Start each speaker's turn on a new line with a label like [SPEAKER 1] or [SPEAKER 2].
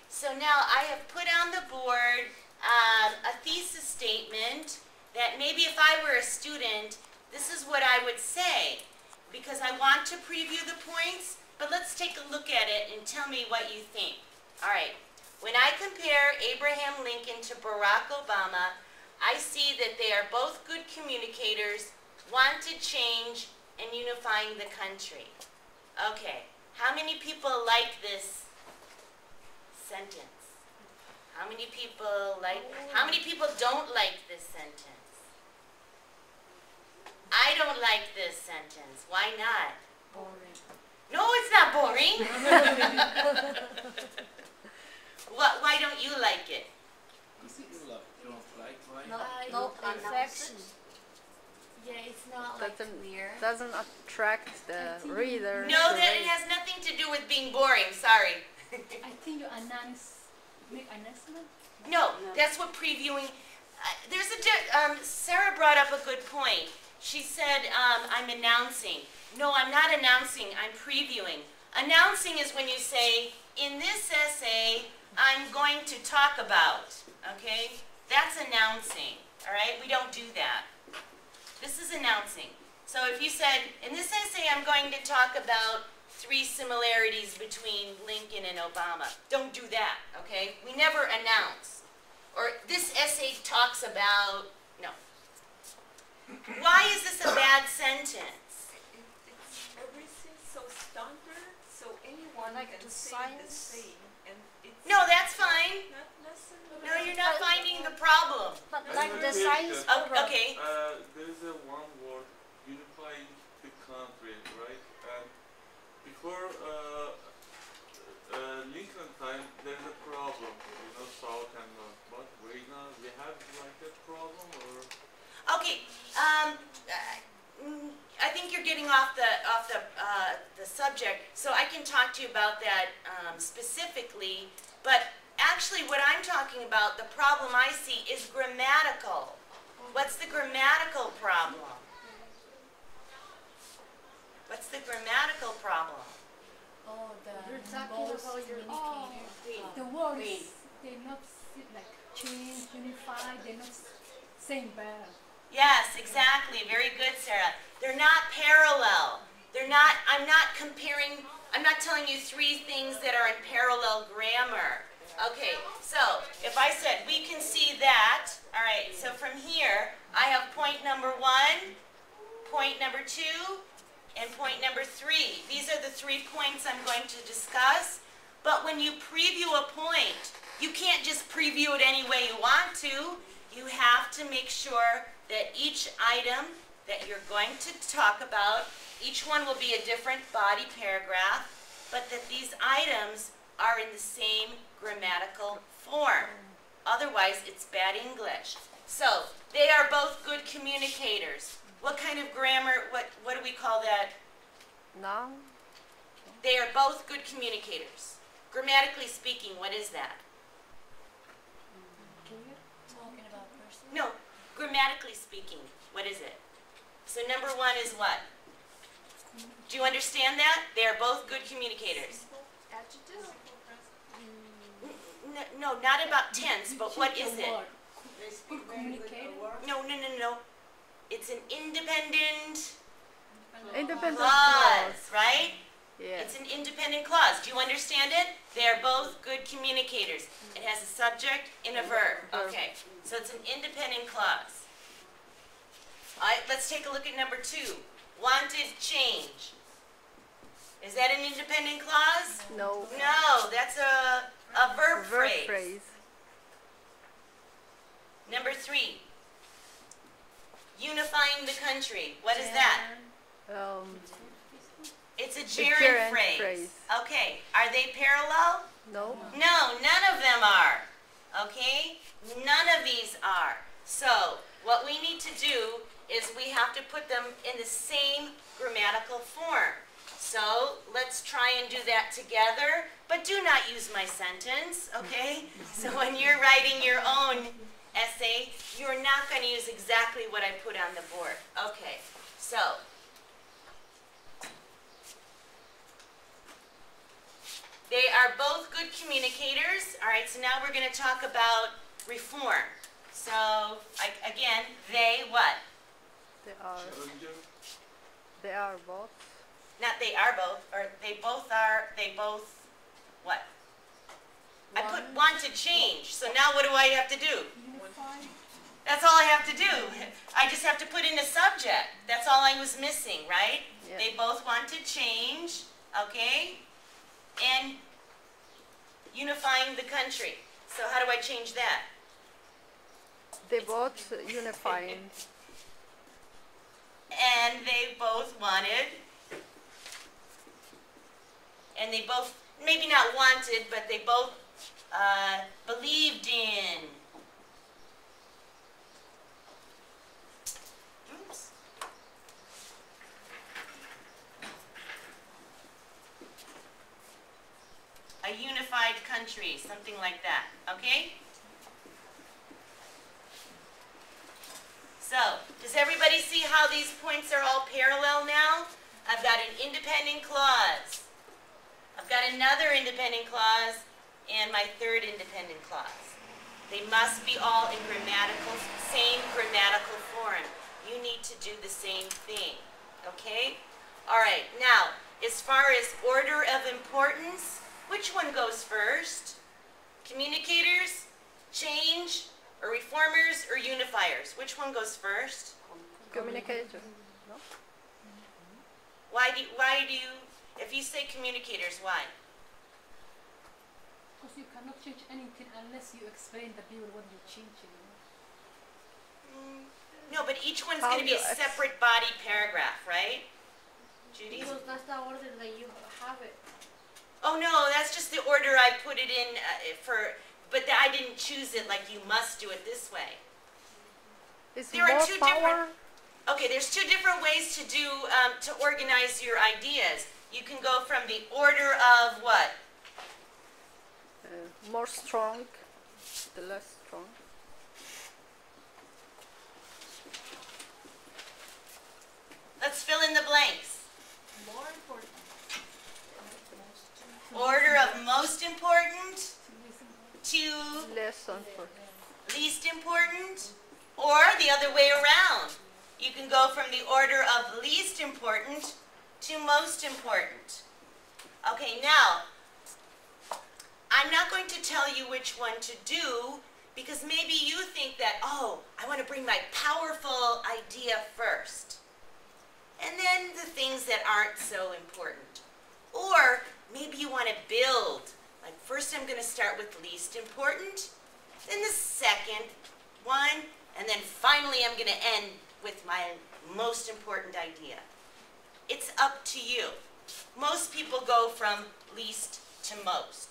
[SPEAKER 1] So now I have put on the board a thesis statement that maybe if I were a student, this is what I would say, because I want to preview the points, but let's take a look at it and tell me what you think. All right, when I compare Abraham Lincoln to Barack Obama, I see that they are both good communicators, wanted change, and unifying the country. Okay, how many people like this sentence? How many people don't like this sentence? I don't like this sentence. Why not?
[SPEAKER 2] Boring.
[SPEAKER 1] No, it's not boring. Why don't you like it?
[SPEAKER 3] You don't like, right?
[SPEAKER 2] No affection.
[SPEAKER 4] Yeah, it's not like clear.
[SPEAKER 2] Doesn't attract the reader.
[SPEAKER 1] No, that it has nothing to do with being boring. Sorry.
[SPEAKER 4] I think you make announcement.
[SPEAKER 1] No, that's what previewing. Sarah brought up a good point. She said, I'm announcing. No, I'm not announcing, I'm previewing. Announcing is when you say, in this essay, I'm going to talk about, okay? That's announcing, all right? We don't do that. This is announcing. So if you said, in this essay, I'm going to talk about 3 similarities between Lincoln and Obama. Don't do that, okay? We never announce. Or this essay talks about, no. Why is this a bad sentence?
[SPEAKER 5] It's everything so standard, so anyone
[SPEAKER 2] Like
[SPEAKER 5] can
[SPEAKER 2] the
[SPEAKER 5] say the
[SPEAKER 2] science?
[SPEAKER 5] same. And it's
[SPEAKER 1] No, that's fine.
[SPEAKER 5] not necessarily.
[SPEAKER 1] No, you're not finding the problem.
[SPEAKER 2] But
[SPEAKER 3] I
[SPEAKER 2] like the
[SPEAKER 3] agree
[SPEAKER 2] science
[SPEAKER 3] that-
[SPEAKER 2] program.
[SPEAKER 1] Okay.
[SPEAKER 3] There's a one word, unifying the country, right? And before Lincoln time, there's a problem, South and North. But right now, we have like that problem, or?
[SPEAKER 1] Okay. I think you're getting off the subject, so I can talk to you about that specifically. But actually, what I'm talking about, the problem I see, is grammatical. What's the grammatical problem? What's the grammatical problem?
[SPEAKER 4] Oh,
[SPEAKER 2] You're
[SPEAKER 4] the
[SPEAKER 2] talking
[SPEAKER 4] most
[SPEAKER 2] about your
[SPEAKER 4] communicator.
[SPEAKER 6] The words, they're not like change, unify, they're not same better.
[SPEAKER 1] Yes, exactly. Very good, Sarah. They're not parallel. I'm not telling you 3 things that are in parallel grammar. Okay, so if I said we can see that, all right, so from here, I have point number 1, point number 2, and point number 3. These are the 3 points I'm going to discuss. But when you preview a point, you can't just preview it any way you want to. You have to make sure that each item that you're going to talk about, each one will be a different body paragraph, but that these items are in the same grammatical form. Otherwise, it's bad English. So, they are both good communicators. What kind of grammar, what do we call that?
[SPEAKER 2] No.
[SPEAKER 1] They are both good communicators. Grammatically speaking, what is that?
[SPEAKER 4] Talking about person.
[SPEAKER 1] No, grammatically speaking, what is it? So number 1 is what? Do you understand that? They are both good communicators.
[SPEAKER 5] Adjective?
[SPEAKER 1] No, not about tense, but what is it?
[SPEAKER 6] Good communicator.
[SPEAKER 1] No. It's an independent
[SPEAKER 2] Independent
[SPEAKER 1] clause, right?
[SPEAKER 2] Yeah.
[SPEAKER 1] It's an independent clause. Do you understand it? They are both good communicators. It has a subject and a verb. Okay, so it's an independent clause. All right, let's take a look at number 2. Wanted change. Is that an independent clause?
[SPEAKER 2] No.
[SPEAKER 1] No, that's a verb phrase.
[SPEAKER 2] phrase.
[SPEAKER 1] Number 3. Unifying the country. What is that? It's a gerund
[SPEAKER 2] gerund
[SPEAKER 1] phrase. Okay, are they parallel?
[SPEAKER 2] No.
[SPEAKER 1] No, none of them are. Okay? None of these are. So, what we need to do is we have to put them in the same grammatical form. So, let's try and do that together, but do not use my sentence, okay? So when you're writing your own essay, you're not going to use exactly what I put on the board. Okay, so they are are both good communicators. All right, so now we're going to talk about reform. So, again, they what?
[SPEAKER 3] Challenger.
[SPEAKER 2] They are both.
[SPEAKER 1] Not they are both, or they both are, they both, what? I put want to change, so now what do I have to do?
[SPEAKER 6] Unify.
[SPEAKER 1] That's all I have to do. I just have to put in a subject. That's all I was missing, right?
[SPEAKER 2] Yeah.
[SPEAKER 1] They both want to change, okay? And unifying the country. So how do I change that?
[SPEAKER 2] They both unifying.
[SPEAKER 1] And they both wanted, and they both, maybe not wanted, but they both believed in. Oops. A unified country, something like that, okay? So, does everybody see how these points are all parallel now? I've got an independent clause. I've got another independent clause and my third independent clause. They must be all in same grammatical form. You need to do the same thing, okay? All right, now, as far as order of importance, which one goes first? Communicators, change, or reformers, or unifiers? Which one goes first?
[SPEAKER 2] Communicator. No?
[SPEAKER 1] Why do you, if you say communicators, why?
[SPEAKER 6] Because you cannot change anything unless you explain the people what you're changing.
[SPEAKER 1] No, but each one's
[SPEAKER 2] How
[SPEAKER 1] going to be
[SPEAKER 2] you
[SPEAKER 1] a separate body paragraph, right? Judy?
[SPEAKER 7] Because that's the order that you have it.
[SPEAKER 1] Oh no, that's just the order I put it in but I didn't choose it like you must do it this way.
[SPEAKER 2] It's
[SPEAKER 1] There are
[SPEAKER 2] more
[SPEAKER 1] two
[SPEAKER 2] power.
[SPEAKER 1] Okay, there's two different ways to do, to organize your ideas. You can go from the order of what?
[SPEAKER 2] More strong. The less strong.
[SPEAKER 1] Let's fill in the blanks.
[SPEAKER 7] More important.
[SPEAKER 1] Order of most important to
[SPEAKER 2] Less important.
[SPEAKER 1] least important, or the other way around. You can go from the order of least important to most important. Okay, now, I'm not going to tell you which one to do because maybe you think that, oh, I want to bring my powerful idea first. And then the things that aren't so important. Or maybe you want to build. Like first I'm going to start with least important, then the second one, and then finally I'm going to end with my most important idea. It's up to you. Most people go from least to most.